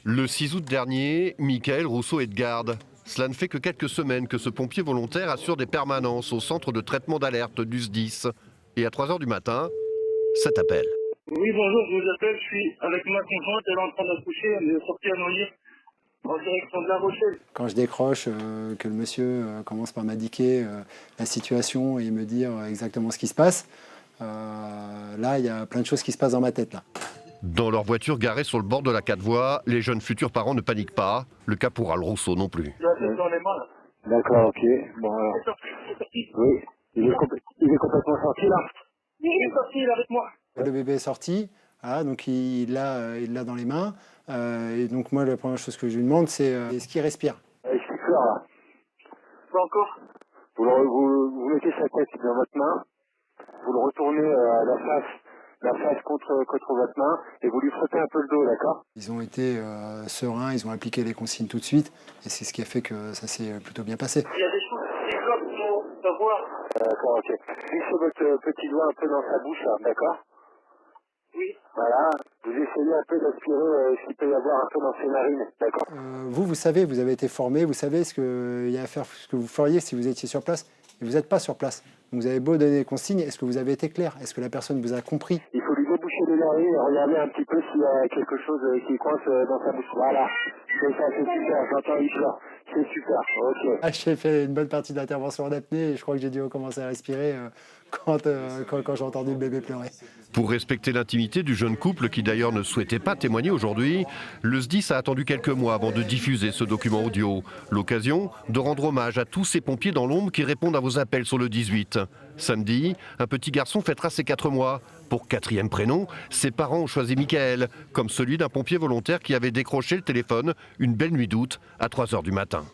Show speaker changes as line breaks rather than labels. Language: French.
Le 6 août dernier, Michael Rousseau est de garde. Cela ne fait que quelques semaines que ce pompier volontaire assure des permanences au centre de traitement d'alerte du SDIS. Et à 3 h du matin, cet appel.
Oui, bonjour, je vous appelle, je suis avec ma conjointe, elle est en train d'accoucher, elle est sortie à Noyer, en direction de La Rochelle.
Quand je décroche, que le monsieur commence par m'indiquer la situation et me dire exactement ce qui se passe, là, il y a plein de choses qui se passent dans ma tête, là.
Dans leur voiture garée sur le bord de la 4 voies, les jeunes futurs parents ne paniquent pas. Le caporal Rousseau non plus.
Il a la tête dans les mains, là.
D'accord, ok. Bon, alors.
Il est sorti, il est sorti.
Oui, il est complètement sorti là.
Il est sorti, il est avec moi.
Le bébé est sorti, voilà, donc il l'a dans les mains. Et donc moi, la première chose que je lui demande, c'est est-ce qu'il respire?
Est-ce qu'il pleure là?
Pas encore.
Vous mettez sa tête dans votre main, vous le retournez à la face contre votre main, et vous lui frottez un peu le dos, d'accord?
Ils ont été sereins, ils ont appliqué les consignes tout de suite, et c'est ce qui a fait que ça s'est plutôt bien passé.
Il y a des choses qui développent qu'il faut savoir.
D'accord, ok. Glissez votre petit doigt un peu dans sa bouche, là, d'accord?
Oui.
Voilà, vous essayez un peu d'aspirer ce qu'il peut y avoir un peu dans ses narines, d'accord?
Vous savez, vous avez été formé, vous savez ce qu'il y a à faire, ce que vous feriez si vous étiez sur place, et vous n'êtes pas sur place. Donc vous avez beau donner des consignes, est-ce que vous avez été clair? Est-ce que la personne vous a compris?
Il faut lui déboucher les narines et regarder un petit peu s'il y a quelque chose qui coince dans sa bouche. Voilà, c'est ça, c'est super, j'entends il pleure. C'est super, ok.
J'ai fait une bonne partie de l'intervention en apnée, et je crois que j'ai dû recommencer à respirer quand j'ai entendu le bébé pleurer.
Pour respecter l'intimité du jeune couple, qui d'ailleurs ne souhaitait pas témoigner aujourd'hui, le SDIS a attendu quelques mois avant de diffuser ce document audio. L'occasion de rendre hommage à tous ces pompiers dans l'ombre qui répondent à vos appels sur le 18. Samedi, un petit garçon fêtera ses 4 mois. Pour 4e prénom, ses parents ont choisi Michael, comme celui d'un pompier volontaire qui avait décroché le téléphone une belle nuit d'août à 3 h du matin.